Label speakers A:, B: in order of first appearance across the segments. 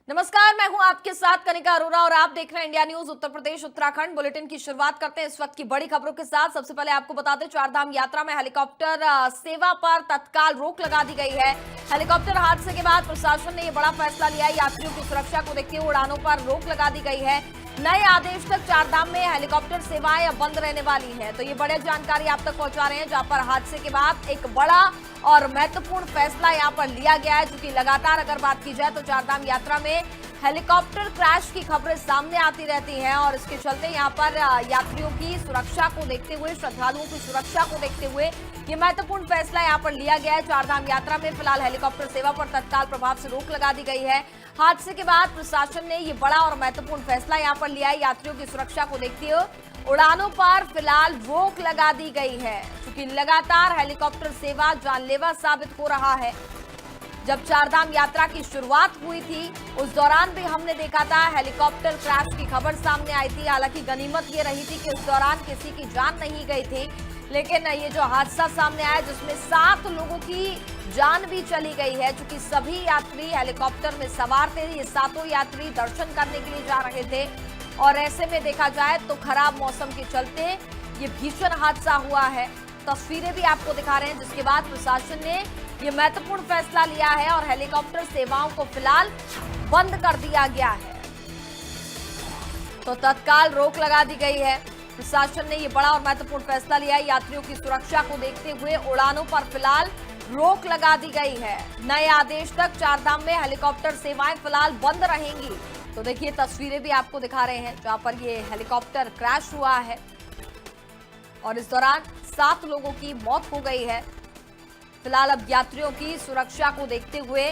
A: नमस्कार, मैं हूं आपके साथ कनिका अरोरा और आप देख रहे हैं India news Uttar Pradesh Uttarakhand. Bulletin की शुरुआत करते हैं इस वक्त की बड़ी खबरों के साथ। सबसे पहले आपको बताते हैं, चारधाम यात्रा में हेलीकॉप्टर सेवा पर तत्काल रोक लगा दी गई है। हेलीकॉप्टर हादसे के बाद प्रशासन ने यह बड़ा फैसला लिया है। यात्रियों की सुरक्षा को देखते हुए उड़ानों पर रोक लगा दी गई है। नए आदेश तक चारधाम में हेलीकॉप्टर सेवाएं अब बंद रहने वाली है। तो ये बड़े जानकारी आप तक पहुंचा रहे हैं, जहां पर हादसे के बाद एक बड़ा और महत्वपूर्ण फैसला यहां पर लिया गया है। क्योंकि लगातार अगर बात की जाए तो चारधाम यात्रा में हेलीकॉप्टर क्रैश की खबरें सामने आती रहती हैं और इसके चलते यहां पर यात्रियों की सुरक्षा को देखते हुए, श्रद्धालुओं की सुरक्षा को देखते हुए ये महत्वपूर्ण फैसला यहां पर लिया गया है। चारधाम यात्रा में फिलहाल हेलीकॉप्टर सेवा पर तत्काल प्रभाव से रोक लगा दी गई है। हादसे के बाद प्रशासन ने ये बड़ा और महत्वपूर्ण फैसला यहां पर लिया है। यात्रियों की सुरक्षा को देखते हुए उड़ानों पर फिलहाल रोक लगा दी गई है, क्योंकि लगातार हेलीकॉप्टर सेवा जानलेवा साबित हो रहा है। जब चारधाम यात्रा की शुरुआत हुई थी उस दौरान भी हमने देखा था हेलीकॉप्टर क्रैश की खबर सामने आई थी। हालांकि गनीमत ये रही थी कि उस दौरान किसी की जान नहीं गई थी, लेकिन ये जो हादसा सामने आया जिसमें 7 लोगों की जान भी चली गई है, क्योंकि सभी यात्री हेलीकॉप्टर में सवार थे। ये 7 यात्री दर्शन करने के लिए जा रहे थे और ऐसे में देखा जाए तो खराब मौसम के चलते ये भीषण हादसा हुआ है। तस्वीरें भी आपको दिखा रहे हैं, जिसके बाद प्रशासन ने ये महत्वपूर्ण फैसला लिया है और हेलीकॉप्टर सेवाओं को फिलहाल बंद कर दिया गया है। तो तत्काल रोक लगा दी गई है। प्रशासन ने ये बड़ा और महत्वपूर्ण फैसला लिया है। यात्रियों की सुरक्षा को देखते हुए उड़ानों पर फिलहाल रोक लगा दी गई है। नए आदेश तक चारधाम में हेलीकॉप्टर सेवाएं फिलहाल बंद रहेंगी। तो देखिए, तस्वीरें भी आपको दिखा रहे हैं जहां पर ये हेलीकॉप्टर क्रैश हुआ है और इस दौरान 7 लोगों की मौत हो गई है। फिलहाल अब यात्रियों की सुरक्षा को देखते हुए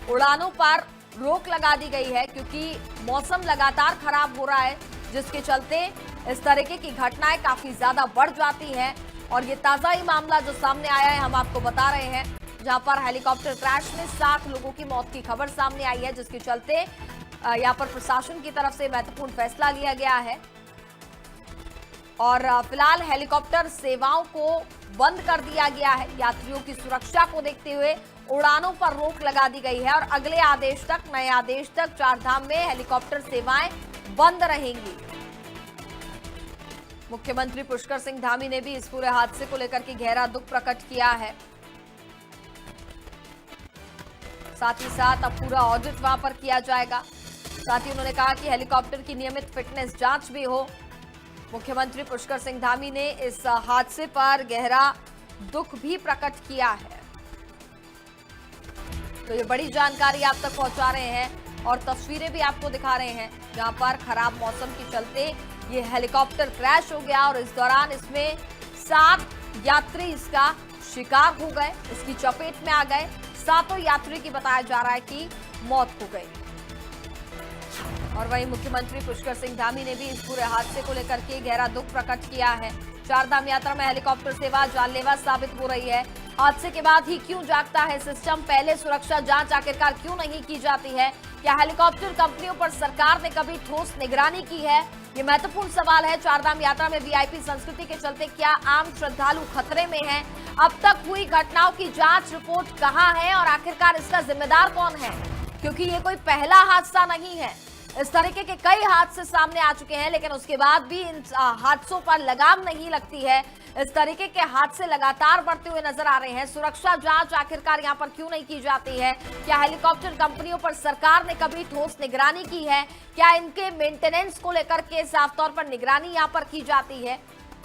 A: उड़ानों पर रोक लगा दी गई है, क्योंकि मौसम लगातार खराब हो रहा है, जिसके चलते इस तरीके की घटनाएं काफी ज्यादा बढ़ जाती हैं। और ये ताजा ही मामला जो सामने आया है हम आपको बता रहे हैं, जहां पर हेलीकॉप्टर क्रैश में 7 लोगों की मौत की खबर सामने आई है, जिसके चलते यहां पर प्रशासन की तरफ से महत्वपूर्ण फैसला लिया गया है और फिलहाल हेलीकॉप्टर सेवाओं को बंद कर दिया गया है। यात्रियों की सुरक्षा को देखते हुए उड़ानों पर रोक लगा दी गई है और अगले आदेश तक, नए आदेश तक चारधाम में हेलीकॉप्टर सेवाएं बंद रहेंगी। मुख्यमंत्री पुष्कर सिंह धामी ने भी इस पूरे हादसे को लेकर के गहरा दुख प्रकट किया है। साथ ही साथ अब पूरा ऑडिट वहां पर किया जाएगा। साथ ही उन्होंने कहा कि हेलीकॉप्टर की नियमित फिटनेस जांच भी हो। मुख्यमंत्री पुष्कर सिंह धामी ने इस हादसे पर गहरा दुख भी प्रकट किया है। तो ये बड़ी जानकारी आप तक पहुंचा रहे हैं और तस्वीरें भी आपको दिखा रहे हैं, जहां पर खराब मौसम के चलते ये हेलीकॉप्टर क्रैश हो गया और इस दौरान इसमें 7 यात्री इसका शिकार हो गए, इसकी चपेट में आ गए। 7 यात्री की बताया जा रहा है कि मौत हो गई। और वहीं मुख्यमंत्री पुष्कर सिंह धामी ने भी इस पूरे हादसे को लेकर के गहरा दुख प्रकट किया है। चारधाम यात्रा में हेलीकॉप्टर सेवा जानलेवा साबित हो रही है। हादसे के बाद ही क्यों जागता है सिस्टम? पहले सुरक्षा जांच आखिरकार क्यों नहीं की जाती है? क्या हेलीकॉप्टर कंपनियों पर सरकार ने कभी ठोस निगरानी की है? ये महत्वपूर्ण सवाल है। चारधाम यात्रा में वीआईपी संस्कृति के चलते क्या आम श्रद्धालु खतरे में हैं? अब तक हुई घटनाओं की जांच रिपोर्ट कहां है और आखिरकार इसका जिम्मेदार कौन है? क्योंकि ये कोई पहला हादसा नहीं है। इस तरीके के कई हादसे सामने आ चुके हैं, लेकिन उसके बाद भी इन हादसों पर लगाम नहीं लगती है। इस तरीके के हादसे लगातार बढ़ते हुए नजर आ रहे हैं। सुरक्षा जांच आखिरकार यहां पर क्यों नहीं की जाती है? क्या हेलीकॉप्टर कंपनियों पर सरकार ने कभी ठोस निगरानी की है? क्या इनके मेंटेनेंस को लेकर के साफ तौर पर निगरानी यहां पर की जाती है?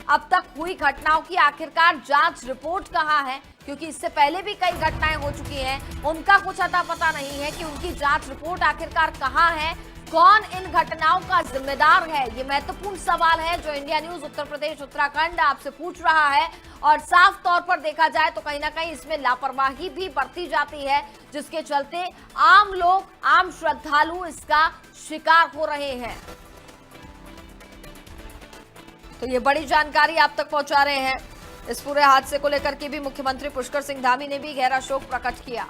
A: अब तक हुई घटनाओं की आखिरकार जांच रिपोर्ट कहां है? क्योंकि इससे पहले भी कई घटनाएं हो चुकी हैं, उनका कुछ अता पता नहीं है कि उनकी जांच रिपोर्ट आखिरकार कहां है। कौन इन घटनाओं का जिम्मेदार है? ये महत्वपूर्ण सवाल है जो इंडिया न्यूज उत्तर प्रदेश उत्तराखंड आपसे पूछ रहा है। और साफ तौर पर देखा जाए तो कहीं ना कहीं इसमें लापरवाही भी बरती जाती है, जिसके चलते आम लोग, आम श्रद्धालु इसका शिकार हो रहे हैं। तो ये बड़ी जानकारी आप तक पहुंचा रहे हैं। इस पूरे हादसे को लेकर के भी मुख्यमंत्री पुष्कर सिंह धामी ने भी गहरा शोक प्रकट किया।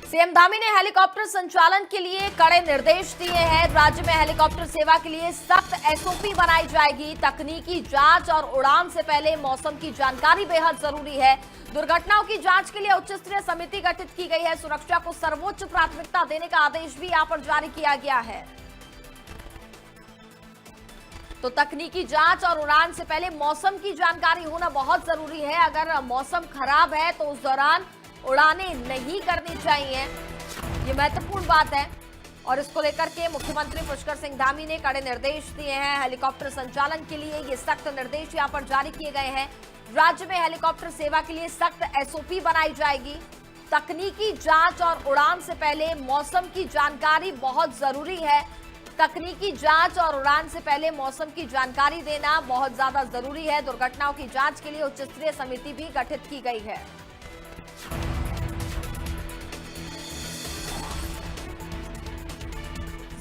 A: सीएम धामी ने हेलीकॉप्टर संचालन के लिए कड़े निर्देश दिए हैं। राज्य में हेलीकॉप्टर सेवा के लिए सख्त एसओपी बनाई जाएगी। तकनीकी जांच और उड़ान से पहले मौसम की जानकारी बेहद जरूरी है। दुर्घटनाओं की जांच के लिए उच्च स्तरीय समिति गठित की गई है। सुरक्षा को सर्वोच्च प्राथमिकता देने का आदेश भी यहां पर जारी किया गया है। तो तकनीकी जांच और उड़ान से पहले मौसम की जानकारी होना बहुत जरूरी है। अगर मौसम खराब है तो उस दौरान उड़ानें नहीं करनी चाहिए, ये महत्वपूर्ण बात है। और इसको लेकर के मुख्यमंत्री पुष्कर सिंह धामी ने कड़े निर्देश दिए हैं। हेलीकॉप्टर संचालन के लिए ये सख्त निर्देश यहां पर जारी किए गए हैं। राज्य में हेलीकॉप्टर सेवा के लिए सख्त एसओपी बनाई जाएगी। तकनीकी जांच और उड़ान से पहले मौसम की जानकारी बहुत जरूरी है। तकनीकी जांच और उड़ान से पहले मौसम की जानकारी देना बहुत ज्यादा जरूरी है। दुर्घटनाओं की जांच के लिए उच्च स्तरीय समिति भी गठित की गई है।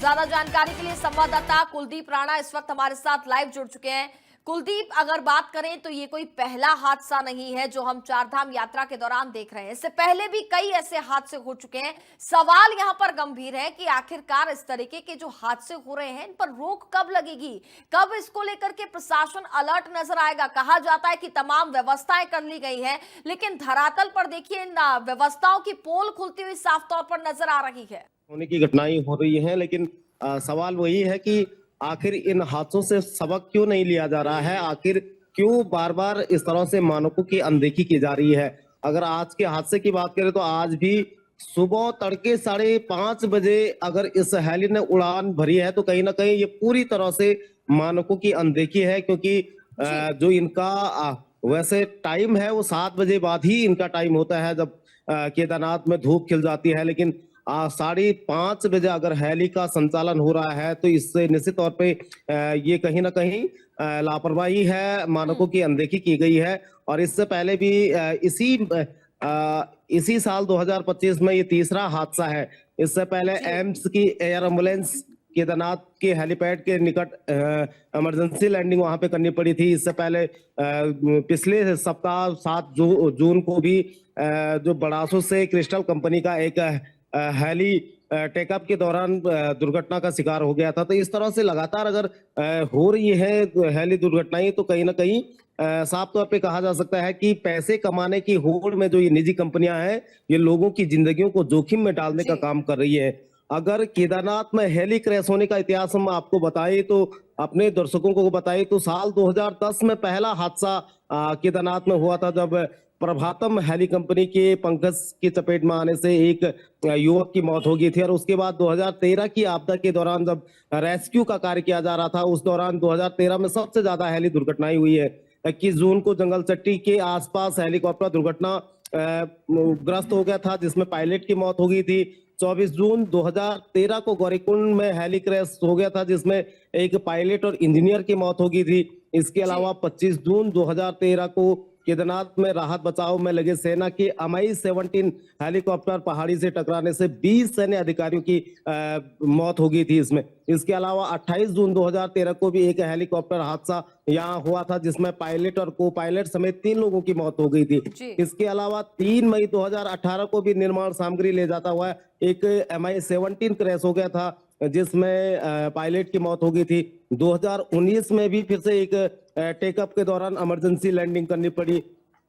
A: ज्यादा जानकारी के लिए संवाददाता कुलदीप राणा इस वक्त हमारे साथ लाइव जुड़ चुके हैं। कुलदीप, अगर बात करें तो ये कोई पहला हादसा नहीं है जो हम चारधाम यात्रा के दौरान देख रहे हैं। इससे पहले भी कई ऐसे हादसे हो चुके हैं। सवाल यहां पर गंभीर है कि आखिरकार इस तरीके के जो हादसे हो रहे हैं इन पर रोक कब लगेगी, कब इसको लेकर के प्रशासन अलर्ट नजर आएगा। कहा जाता है कि तमाम व्यवस्थाएं कर ली गई हैं, लेकिन धरातल पर देखिए इन व्यवस्थाओं की पोल खुलती हुई साफ तौर पर नजर आ रही है।
B: होने की घटनाएं हो रही हैं, लेकिन सवाल वही है कि आखिर इन हादसों से सबक क्यों नहीं लिया जा रहा है। आखिर क्यों बार बार इस तरह से मानकों की अनदेखी की जा रही है। अगर आज के हादसे की बात करें तो आज भी सुबह तड़के 5:30 बजे अगर इस हेली ने उड़ान भरी है तो कहीं ना कहीं ये पूरी तरह से मानकों की अनदेखी है। क्योंकि जो इनका वैसे टाइम है वो 7 बजे बाद ही इनका टाइम होता है जब केदारनाथ में धूप खिल जाती है। लेकिन 5:30 बजे अगर हेली का संचालन हो रहा है तो इससे निश्चित तौर पे ये कहीं ना कहीं लापरवाही है, मानकों की अनदेखी की गई है। और इससे पहले भी इसी साल 2025 में ये तीसरा हादसा है। इससे पहले एम्स की एयर एम्बुलेंस केदारनाथ के हेलीपैड के निकट इमरजेंसी लैंडिंग वहां पे करनी पड़ी थी। इससे पहले पिछले सप्ताह 7 जून को भी जो बड़ासो से क्रिस्टल कंपनी का एक हेली टेकअप के दौरान दुर्घटना का शिकार हो गया था। तो इस तरह से लगातार अगर हो रही है हेली दुर्घटनाएं तो कहीं ना कहीं साफ तौर पे कहा जा सकता है कि पैसे कमाने की होड़ में जो ये निजी कंपनियां हैं ये लोगों की जिंदगियों को जोखिम में डालने का काम कर रही है। अगर केदारनाथ में हेली क्रैश होने का इतिहास हम आपको बताएं तो अपने दर्शकों को बताएं तो साल 2010 में पहला हादसा केदारनाथ में हुआ था जब प्रभातम हेली कंपनी के पंखज की चपेट में आने से एक युवक की मौत हो गई थी। और उसके बाद 2013 की आपदा के दौरान जब रेस्क्यू का कार्य किया जा रहा था उस दौरान 2013 में सबसे ज्यादा हेली दुर्घटनाएं हुई है। 21 जून को जंगल चट्टी के आसपास हेलीकॉप्टर दुर्घटना ग्रस्त हो गया था जिसमें पायलट की मौत हो गई थी। 24 जून 2013 को गौरीकुंड में हेली क्रैश हो गया था जिसमें एक पायलट और इंजीनियर की मौत हो गई थी। इसके अलावा 25 जून 2013 को केदारनाथ में राहत बचाव में लगे सेना के Mi-17 हेलीकॉप्टर पहाड़ी से टकराने से 20 सैन्य अधिकारियों की मौत हो गई थी इसमें। इसके अलावा 28 जून 2013 को भी एक हेलीकॉप्टर हादसा यहाँ हुआ था जिसमें पायलट और को पायलट समेत 3 लोगों की मौत हो गई थी। इसके अलावा 3 मई 2018 को भी निर्माण सामग्री ले जाता हुआ एक Mi-17 क्रैश हो गया था जिसमें पायलट की मौत हो गई थी। 2019 में भी फिर से एक टेकअप के दौरान इमरजेंसी लैंडिंग करनी पड़ी।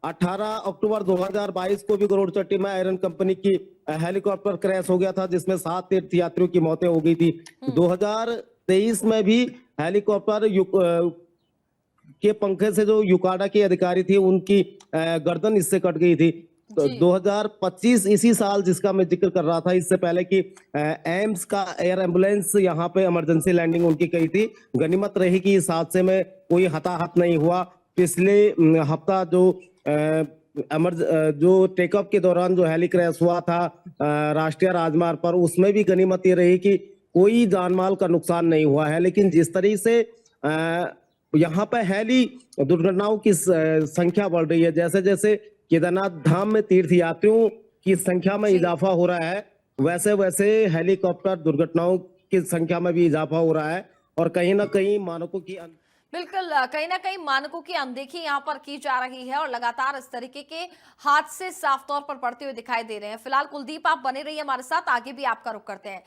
B: 18 अक्टूबर 2022 को भी गरुड़चट्टी में आयरन कंपनी की हेलीकॉप्टर क्रैश हो गया था जिसमें 7 तीर्थयात्रियों की मौतें हो गई थी। 2023 में भी हेलीकॉप्टर के पंखे से जो युकाडा की अधिकारी थी उनकी गर्दन इससे कट गई थी। तो 2025 इसी साल जिसका मैं जिक्र कर रहा था इससे पहले कि एम्स का एयर एम्बुलेंस यहाँ पे इमरजेंसी लैंडिंग उनकी कही थी। गनीमत रही कि इस हादसे में कोई हताहत नहीं हुआ। पिछले हफ्ता जो टेकअप के दौरान जो हेली क्रैश हुआ था राष्ट्रीय राजमार्ग पर उसमें भी गनीमत ये रही कि कोई जानमाल का नुकसान नहीं हुआ है। लेकिन जिस तरीके से यहाँ पे हेली दुर्घटनाओं की संख्या बढ़ रही है, जैसे जैसे केदारनाथ धाम में तीर्थ यात्रियों की संख्या में इजाफा हो रहा है वैसे वैसे हेलीकॉप्टर दुर्घटनाओं की संख्या में भी इजाफा हो रहा है और कहीं ना कहीं मानकों की
A: बिल्कुल कहीं ना कहीं मानकों की अनदेखी यहाँ पर की जा रही है और लगातार इस तरीके के हादसे साफ तौर पर बढ़ते हुए दिखाई दे रहे हैं। फिलहाल कुलदीप आप बने रहिए हमारे साथ, आगे भी आपका रुख करते हैं।